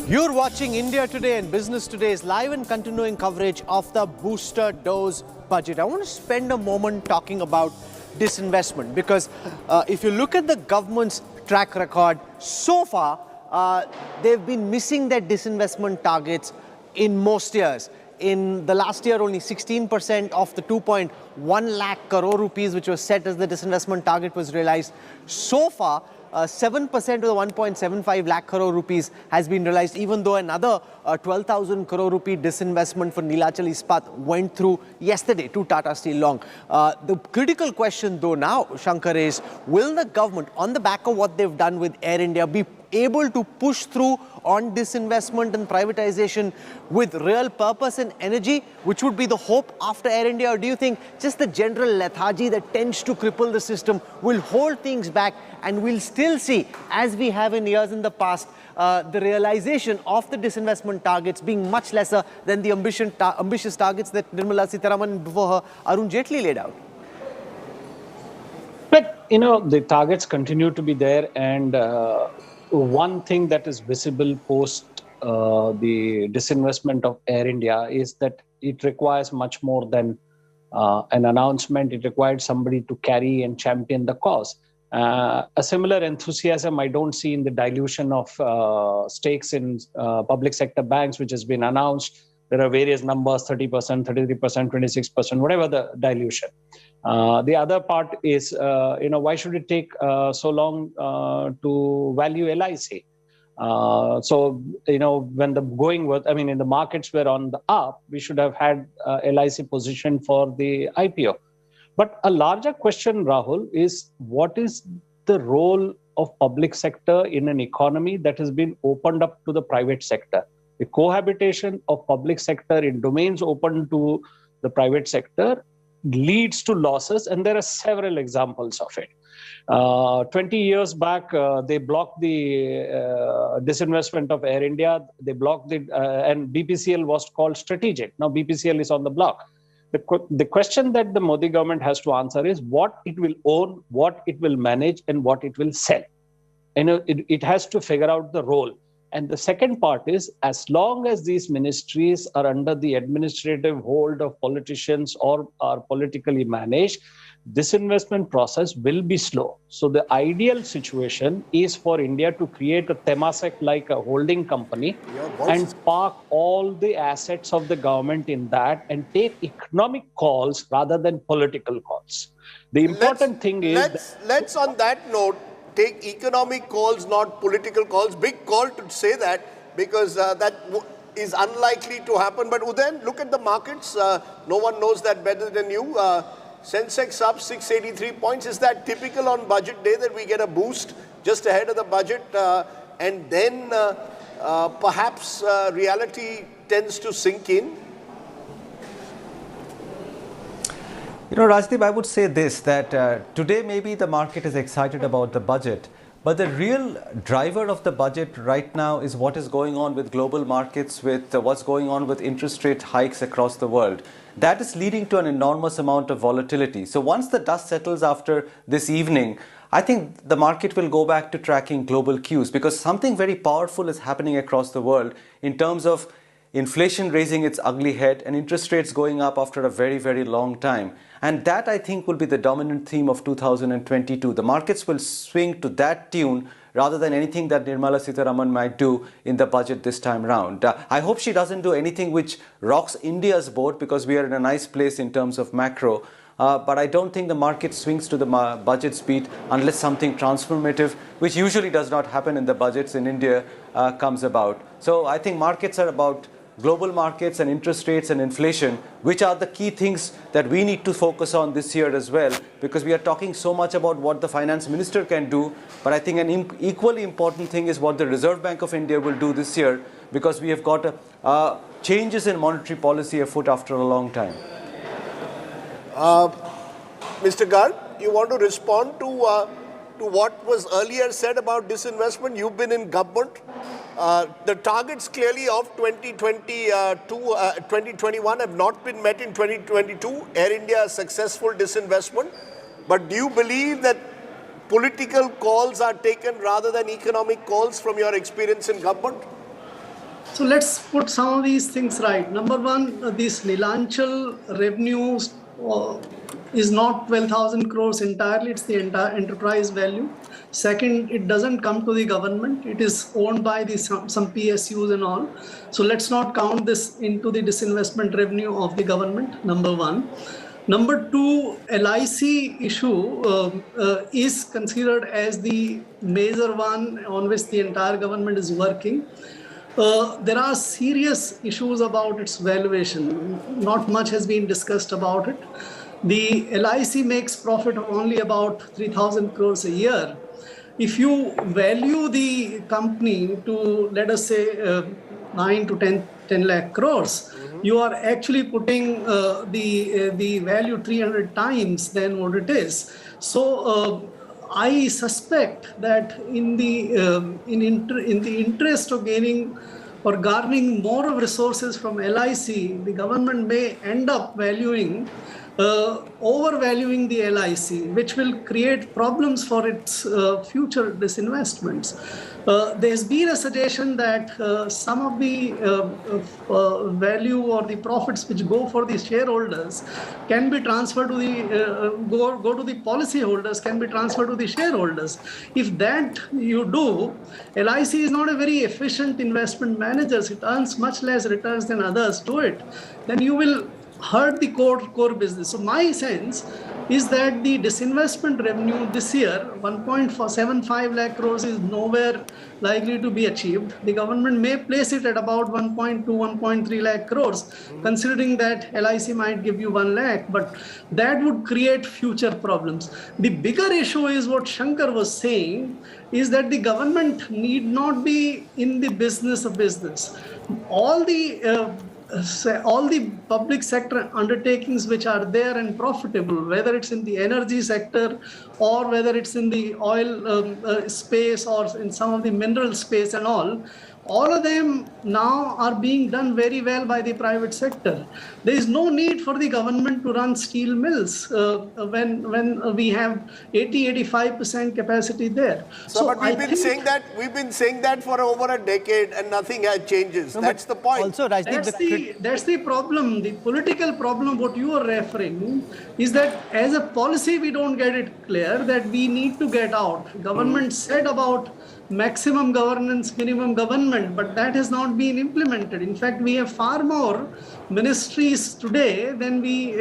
You're watching India Today, and Business Today's live and continuing coverage of the booster dose budget. I want to spend a moment talking about disinvestment because if you look at the government's track record so far, they've been missing their disinvestment targets in most years. In the last year, only 16% of the 2.1 lakh crore rupees, which was set as the disinvestment target, was realized. So far, 7% of the 1.75 lakh crore rupees has been realized, even though another 12,000 crore rupee disinvestment for Neelachal Ispat went through yesterday to Tata Steel Long. The critical question though now, Shankar, is will the government, on the back of what they've done with Air India, be able to push through on disinvestment and privatization with real purpose and energy, which would be the hope after Air India? Or do you think just the general lethargy that tends to cripple the system will hold things back, and we'll still see, as we have in years in the past, the realization of the disinvestment targets being much lesser than the ambitious targets that Nirmala Sitharaman before her Arun Jaitley laid out? But, the targets continue to be there, and one thing that is visible post the disinvestment of Air India is that it requires much more than an announcement. It required somebody to carry and champion the cause. A similar enthusiasm I don't see in the dilution of stakes in public sector banks, which has been announced. There are various numbers, 30%, 33%, 26%, whatever the dilution. The other part is, why should it take so long to value LIC? When the going was, in the markets were on the up, we should have had LIC positioned for the IPO. But a larger question, Rahul, is what is the role of public sector in an economy that has been opened up to the private sector? The cohabitation of public sector in domains open to the private sector leads to losses, and there are several examples of it. 20 years back, they blocked the disinvestment of Air India. They blocked and BPCL was called strategic. Now BPCL is on the block. The question that the Modi government has to answer is what it will own, what it will manage, and what it will sell. It has to figure out the role. And the second part is, as long as these ministries are under the administrative hold of politicians or are politically managed, this investment process will be slow. So the ideal situation is for India to create a Temasek like a holding company and park all the assets of the government in that and take economic calls rather than political calls. The important thing is... Let's on that note, take economic calls, not political calls. Big call to say that, because that is unlikely to happen. But Udayan, look at the markets. No one knows that better than you. Sensex up 683 points. Is that typical on budget day that we get a boost just ahead of the budget and then perhaps reality tends to sink in? Rajdeep, I would say this, that today maybe the market is excited about the budget, but the real driver of the budget right now is what is going on with global markets, with what's going on with interest rate hikes across the world. That is leading to an enormous amount of volatility. So once the dust settles after this evening, I think the market will go back to tracking global cues, because something very powerful is happening across the world in terms of inflation raising its ugly head and interest rates going up after a very, very long time. And that, I think, will be the dominant theme of 2022. The markets will swing to that tune rather than anything that Nirmala Sitharaman might do in the budget this time round. I hope she doesn't do anything which rocks India's boat, because we are in a nice place in terms of macro. But I don't think the market swings to the budget speed unless something transformative, which usually does not happen in the budgets in India, comes about. So I think markets are about global markets and interest rates and inflation, which are the key things that we need to focus on this year as well, because we are talking so much about what the finance minister can do. But I think an equally important thing is what the Reserve Bank of India will do this year, because we have got changes in monetary policy afoot after a long time. Mr. Garg, you want to respond to what was earlier said about disinvestment? You've been in government. The targets clearly of 2021 have not been met in 2022. Air India, successful disinvestment. But do you believe that political calls are taken rather than economic calls from your experience in government? So let's put some of these things right. Number one, this Nilanchal revenues is not 12,000 crores entirely, it's the entire enterprise value. Second, it doesn't come to the government. It is owned by some PSUs and all. So let's not count this into the disinvestment revenue of the government, number one. Number two, LIC issue is considered as the major one on which the entire government is working. There are serious issues about its valuation. Not much has been discussed about it. The LIC makes profit of only about 3,000 crores a year. If you value the company to, let us say, 9 to 10 lakh crores, you are actually putting the value 300 times than what it is. So I suspect that in the interest of gaining or garnering more of resources from LIC, the government may end up overvaluing the LIC, which will create problems for its future disinvestments. There's been a suggestion that some of the value or the profits which go for the shareholders can be transferred to the go to the policy holders, can be transferred to the shareholders. If that you do, LIC is not a very efficient investment manager. It earns much less returns than others do it. Then you will hurt the core business. So my sense is that the disinvestment revenue this year, 1.75 lakh crores, is nowhere likely to be achieved. The government may place it at about 1.2, 1.3 lakh crores, considering that LIC might give you 1 lakh, but that would create future problems. The bigger issue is what Shankar was saying, is that the government need not be in the business of business. All the public sector undertakings which are there and profitable, whether it's in the energy sector or whether it's in the oil space or in some of the mineral space and all of them now are being done very well by the private sector. There is no need for the government to run steel mills when we have 80-85% capacity there. So but we've been saying that for over a decade and nothing has changes. No, that's the point. Also, Rajdeep, that's the problem. The political problem, what you are referring, is that as a policy we don't get it clear that we need to get out. Government said about maximum governance, minimum government, but that has not been implemented. In fact, we have far more ministries today than we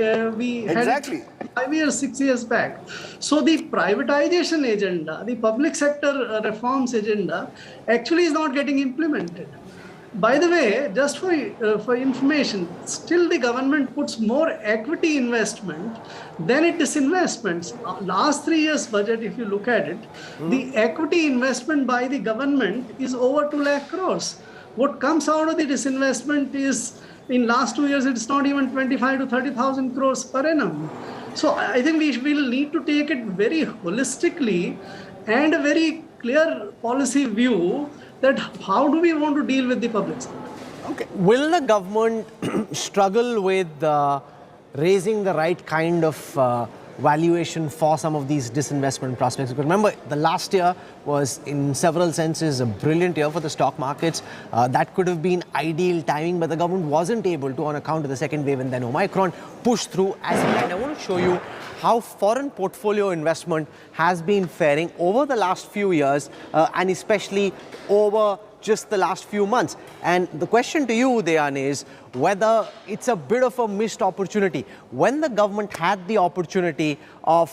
had 5 years, 6 years back. So the privatization agenda, the public sector reforms agenda actually is not getting implemented. By the way, just for information, still the government puts more equity investment than it disinvestments. Last 3 years budget, if you look at it, the equity investment by the government is over 2 lakh crores. What comes out of the disinvestment is, in last 2 years, it's not even 25 to 30,000 crores per annum. So I think we will need to take it very holistically and a very clear policy view that how do we want to deal with the public sector. Okay. Will the government struggle with raising the right kind of valuation for some of these disinvestment prospects? Because remember, the last year was in several senses a brilliant year for the stock markets. That could have been ideal timing, but the government wasn't able to on account of the second wave and then Omicron push through as planned. I want to show you how foreign portfolio investment has been faring over the last few years and especially over just the last few months. And the question to you, Dayan, is whether it's a bit of a missed opportunity. When the government had the opportunity of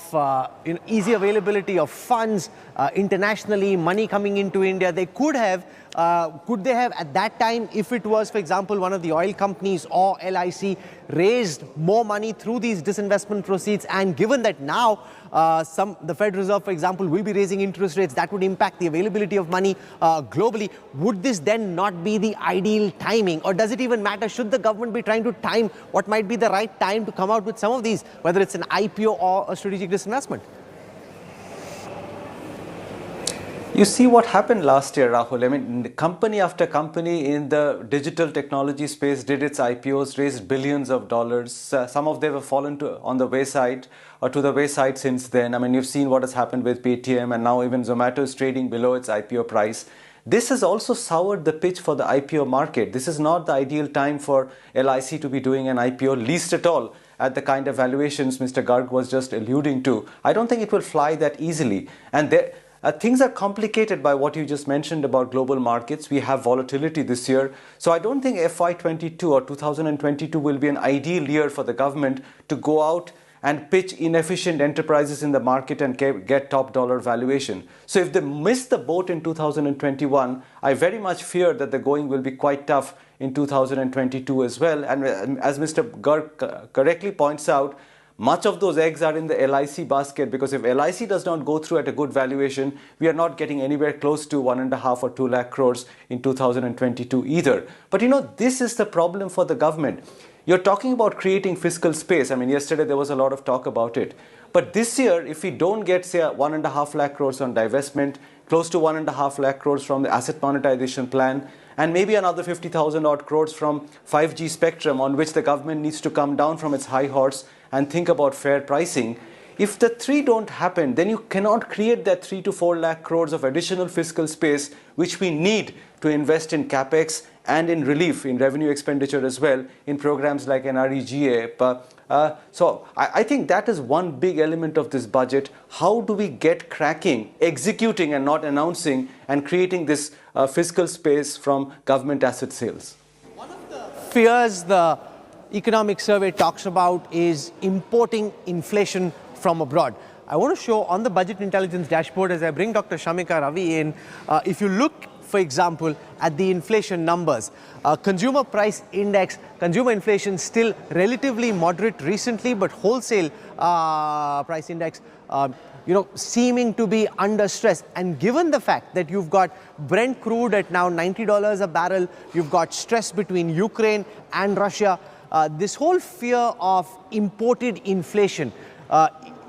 easy availability of funds internationally, money coming into India, they could they have at that time, if it was, for example, one of the oil companies or LIC, raised more money through these disinvestment proceeds? And given that now the Fed Reserve, for example, will be raising interest rates, that would impact the availability of money globally. Would this then not be the ideal timing? Or does it even matter? Should the government be trying to time what might be the right time to come out with some of these, whether it's an IPO or a strategic disinvestment? You see what happened last year, Rahul. I mean, company after company in the digital technology space did its IPOs, raised billions of dollars. Some of them have fallen on the wayside or to the wayside since then. I mean, you've seen what has happened with Paytm, and now even Zomato is trading below its IPO price. this has also soured the pitch for the IPO market. This is not the ideal time for LIC to be doing an IPO, least at all at the kind of valuations Mr. Garg was just alluding to. I don't think it will fly that easily. And things are complicated by what you just mentioned about global markets. We have volatility this year. So I don't think FY22 or 2022 will be an ideal year for the government to go out and pitch inefficient enterprises in the market and get top dollar valuation. So if they miss the boat in 2021, I very much fear that the going will be quite tough in 2022 as well. And as Mr. Garg correctly points out, much of those eggs are in the LIC basket, because if LIC does not go through at a good valuation, we are not getting anywhere close to 1.5 or 2 lakh crores in 2022 either. But this is the problem for the government. You're talking about creating fiscal space. I mean, yesterday there was a lot of talk about it. But this year, if we don't get, say, 1.5 lakh crores on divestment, close to 1.5 lakh crores from the asset monetization plan, and maybe another 50,000 odd crores from 5G spectrum, on which the government needs to come down from its high horse and think about fair pricing. If the three don't happen, then you cannot create that 3 to 4 lakh crores of additional fiscal space, which we need to invest in capex and in relief, in revenue expenditure as well, in programs like NREGA. So I think that is one big element of this budget. How do we get cracking, executing and not announcing, and creating this fiscal space from government asset sales? One of the fears the economic survey talks about is importing inflation from abroad. I want to show on the budget intelligence dashboard, as I bring Dr. Shamika Ravi in, if you look, for example, at the inflation numbers, consumer price index, consumer inflation still relatively moderate recently, but wholesale price index, seeming to be under stress. And given the fact that you've got Brent crude at now $90 a barrel, you've got stress between Ukraine and Russia, this whole fear of imported inflation,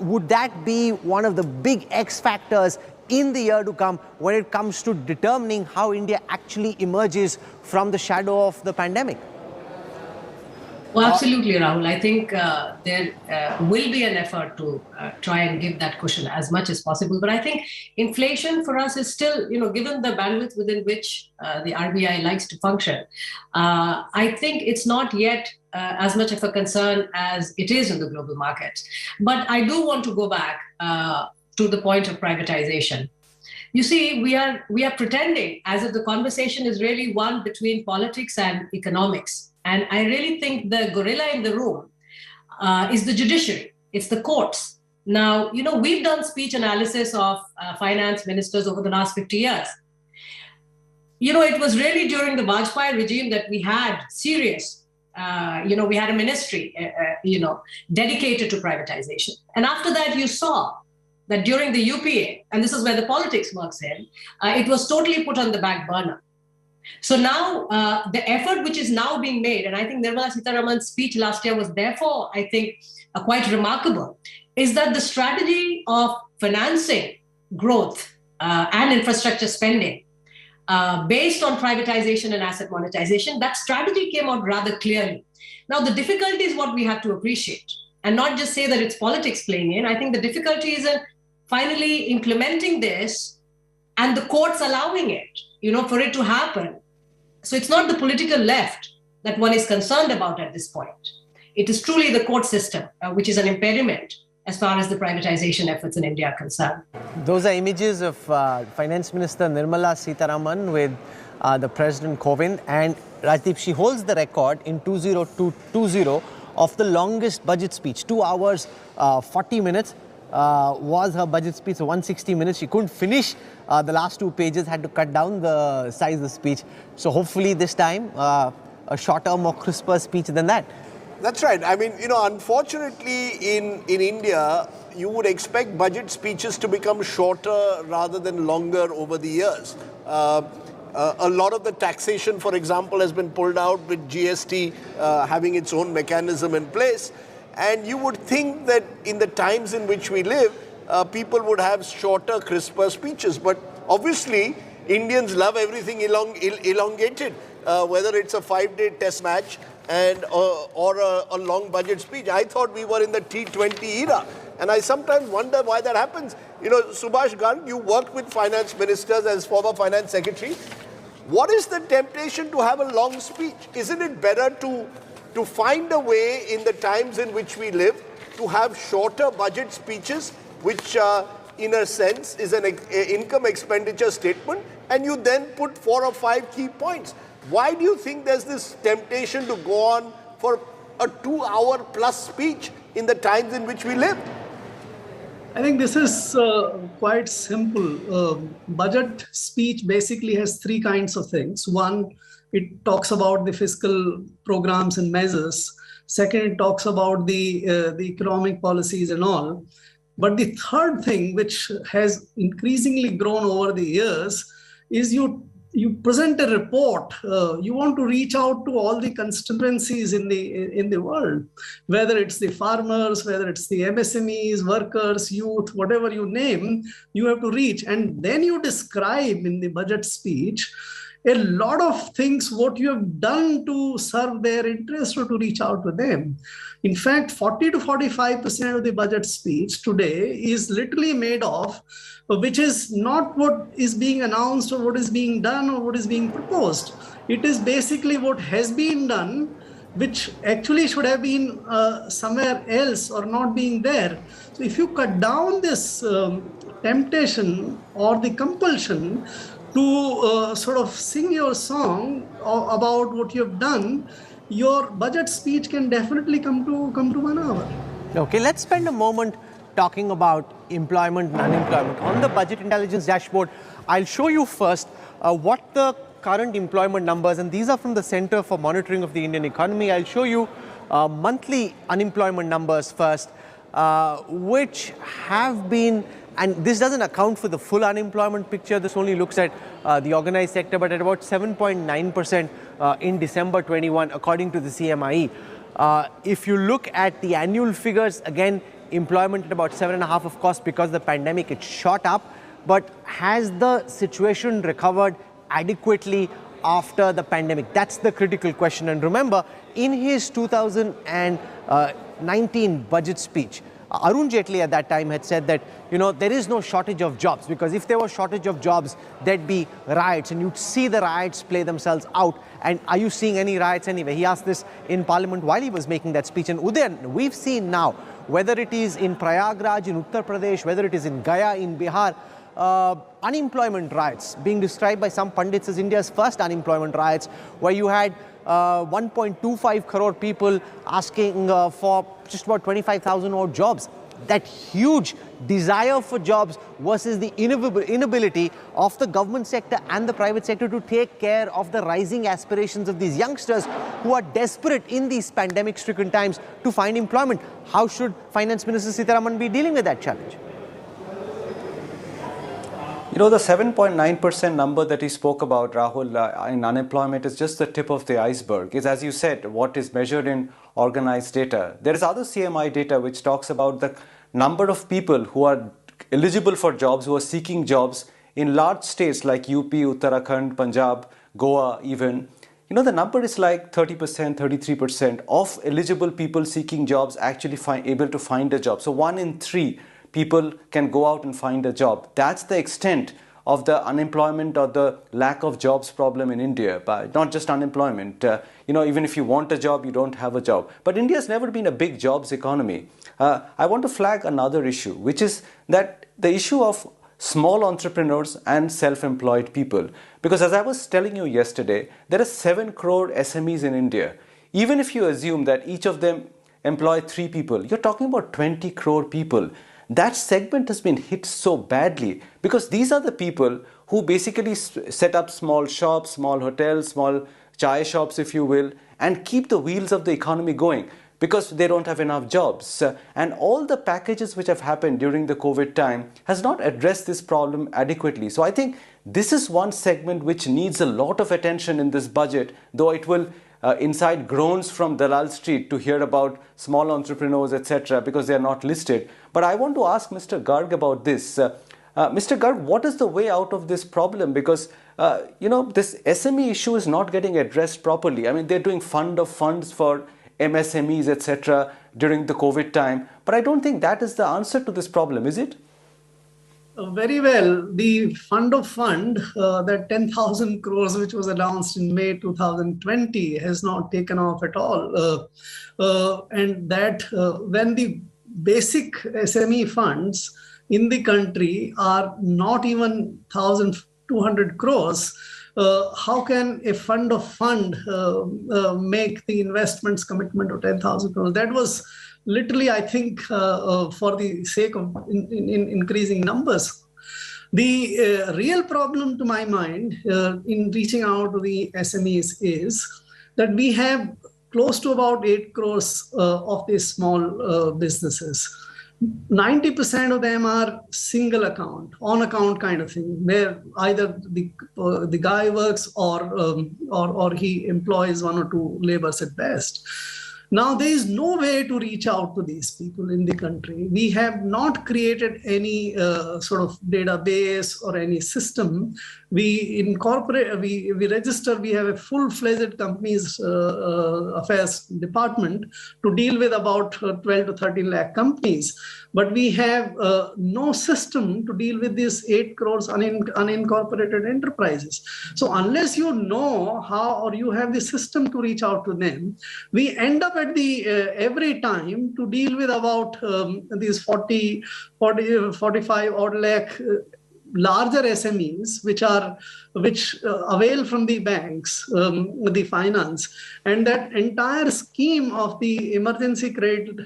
would that be one of the big X factors in the year to come when it comes to determining how India actually emerges from the shadow of the pandemic? Well, absolutely, Rahul. I think there will be an effort to try and give that cushion as much as possible. But I think inflation for us is still, given the bandwidth within which the RBI likes to function, I think it's not yet as much of a concern as it is in the global markets. But I do want to go back to the point of privatization. You see, we are pretending as if the conversation is really one between politics and economics. And I really think the gorilla in the room is the judiciary. It's the courts. Now, we've done speech analysis of finance ministers over the last 50 years. It was really during the Vajpayee regime that we had serious, we had a ministry, dedicated to privatization. And after that, you saw that during the UPA, and this is where the politics works in, it was totally put on the back burner. So now the effort which is now being made, and I think Nirmala Sitharaman's speech last year was therefore, I think, quite remarkable, is that the strategy of financing growth and infrastructure spending based on privatization and asset monetization, that strategy came out rather clearly. Now, the difficulty is what we have to appreciate and not just say that it's politics playing in. I think the difficulty is in finally implementing this and the courts allowing it, for it to happen. So it's not the political left that one is concerned about at this point. It is truly the court system, which is an impediment as far as the privatization efforts in India are concerned. Those are images of Finance Minister Nirmala Sitharaman with the President Kovind. And Rajdeep, she holds the record in 2020 of the longest budget speech. 2 hours, 40 minutes. Was her budget speech, so 160 minutes. She couldn't finish the last 2 pages, had to cut down the size of the speech. So hopefully this time, a shorter, more crisper speech than that. That's right. I mean, unfortunately in India, you would expect budget speeches to become shorter rather than longer over the years. A lot of the taxation, for example, has been pulled out with GST having its own mechanism in place. And you would think that in the times in which we live, people would have shorter, crisper speeches. But obviously, Indians love everything elongated, whether it's a 5-day test match or a long budget speech. I thought we were in the T20 era. And I sometimes wonder why that happens. You know, Subhash Garg, you worked with finance ministers as former finance secretary. What is the temptation to have a long speech? Isn't it better to find a way in the times in which we live to have shorter budget speeches, which in a sense is an income expenditure statement, and you then put 4 or 5 key points? Why do you think there's this temptation to go on for a 2-hour plus speech in the times in which we live? I think this is quite simple. Budget speech basically has 3 kinds of things. One, it talks about the fiscal programs and measures. Second, it talks about the economic policies and all. But the third thing, which has increasingly grown over the years, is you present a report. You want to reach out to all the constituencies in the world, whether it's the farmers, whether it's the MSMEs, workers, youth, whatever you name, you have to reach. And then you describe in the budget speech a lot of things, what you have done to serve their interest or to reach out to them. In fact, 40 to 45% of the budget speech today is literally made of, which is not what is being announced or what is being done or what is being proposed. It is basically what has been done, which actually should have been somewhere else or not being there. So if you cut down this temptation or the compulsion to sort of sing your song about what you have done, your budget speech can definitely come to 1 hour. Okay, let's spend a moment talking about employment and unemployment. On the Budget Intelligence Dashboard, I'll show you first what the current employment numbers, and these are from the Center for Monitoring of the Indian Economy. I'll show you monthly unemployment numbers first, which have been, and this doesn't account for the full unemployment picture. This only looks at the organized sector, but at about 7.9% in December 21, according to the CMIE. If you look at the annual figures, again, employment at about 7.5%, of course, because of the pandemic, it shot up. But has the situation recovered adequately after the pandemic? That's the critical question. And remember, in his 2019 budget speech, Arun Jaitley at that time had said that, you know, there is no shortage of jobs, because if there was shortage of jobs, there'd be riots, and you'd see the riots play themselves out. And are you seeing any riots anyway? He asked this in Parliament while he was making that speech. And Udayan, we've seen now, whether it is in Prayagraj in Uttar Pradesh, whether it is in Gaya in Bihar, unemployment riots being described by some pundits as India's first unemployment riots, where you had 1.25 crore people asking for just about 25,000 odd jobs. That huge desire for jobs versus the inability of the government sector and the private sector to take care of the rising aspirations of these youngsters who are desperate in these pandemic-stricken times to find employment. How should Finance Minister Sitharaman be dealing with that challenge? You know, the 7.9% number that he spoke about, Rahul, in unemployment is just the tip of the iceberg. It's, as you said, what is measured in organized data. There is other CMI data which talks about the number of people who are eligible for jobs, who are seeking jobs in large states like UP, Uttarakhand, Punjab, Goa even. You know, the number is like 30%, 33% of eligible people seeking jobs actually able to find a job. So 1 in 3 people can go out and find a job. That's the extent of the unemployment or the lack of jobs problem in India. But not just unemployment. You know, even if you want a job, you don't have a job. But India has never been a big jobs economy. I want to flag another issue, which is that the issue of small entrepreneurs and self-employed people. Because as I was telling you yesterday, there are 7 crore SMEs in India. Even if you assume that each of them employ 3 people, you're talking about 20 crore people. That segment has been hit so badly because these are the people who basically set up small shops, small hotels, small chai shops, if you will, and keep the wheels of the economy going because they don't have enough jobs. And all the packages which have happened during the COVID time has not addressed this problem adequately. So I think this is one segment which needs a lot of attention in this budget, though it will incite groans from Dalal Street to hear about small entrepreneurs, etc., because they are not listed. But I want to ask Mr. Garg about this. Mr. Garg, what is the way out of this problem? Because, you know, this SME issue is not getting addressed properly. I mean, they're doing fund of funds for MSMEs, etc. during the COVID time. But I don't think that is the answer to this problem, is it? Very well. The fund of fund, that 10,000 crores which was announced in May 2020 has not taken off at all. And that when the basic SME funds in the country are not even 1,200 crores, how can a fund of fund make the investments commitment of 10,000 crores? That was literally, I think, for the sake of increasing numbers. The real problem to my mind in reaching out to the SMEs is that we have close to about 8 crores of these small businesses. 90% of them are single account, on account kind of thing, where either the guy works or he employs 1 or 2 laborers at best. Now, there is no way to reach out to these people in the country. We have not created any sort of database or any system. We incorporate, we register, we have a full-fledged companies affairs department to deal with about 12 to 13 lakh companies. But we have no system to deal with these 8 crores unincorporated enterprises. So unless you know how, or you have the system to reach out to them, we end up at the every time to deal with about these 45 odd lakh larger SMEs, which avail from the banks, the finance, and that entire scheme of the emergency credit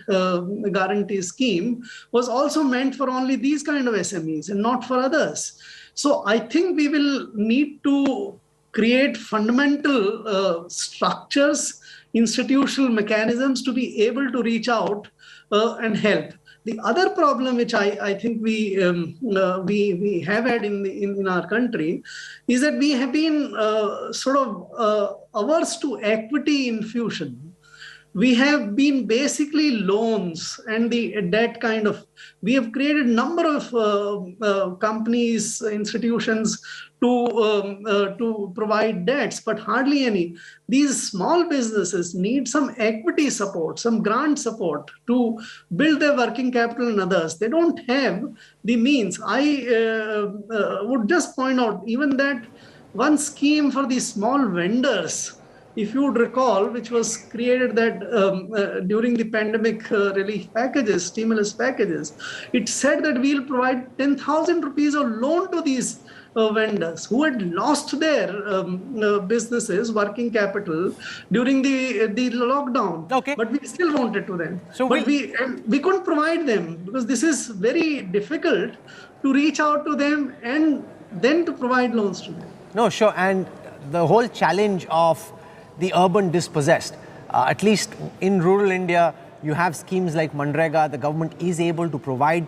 guarantee scheme was also meant for only these kind of SMEs and not for others. So I think we will need to create fundamental structures, institutional mechanisms to be able to reach out and help. The other problem which I think we have had in our country is that we have been sort of averse to equity infusion. We have been basically loans and the debt kind of. We have created a number of companies, institutions to provide debts, but hardly any. These small businesses need some equity support, some grant support to build their working capital and others. They don't have the means. I would just point out even that one scheme for the small vendors, if you would recall, which was created that during the pandemic relief packages, stimulus packages, it said that we'll provide 10,000 rupees of loan to these vendors who had lost their businesses, working capital during the lockdown. Okay. But we still wanted to them. So but we couldn't provide them because this is very difficult to reach out to them and then to provide loans to them. No, sure. And the whole challenge of the urban dispossessed, at least in rural India, you have schemes like Manrega. The government is able to provide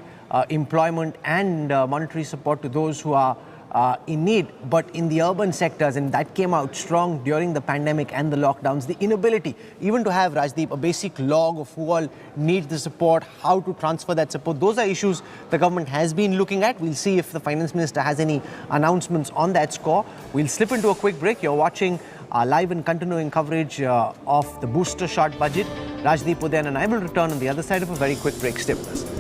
employment and monetary support to those who are in need. But in the urban sectors, and that came out strong during the pandemic and the lockdowns, the inability even to have, Rajdeep, a basic log of who all needs the support, how to transfer that support. Those are issues the government has been looking at. We'll see if the Finance Minister has any announcements on that score. We'll slip into a quick break. You're watching live and continuing coverage of the booster shot budget. Rajdeep Udayan and I will return on the other side of a very quick break. Stay with us.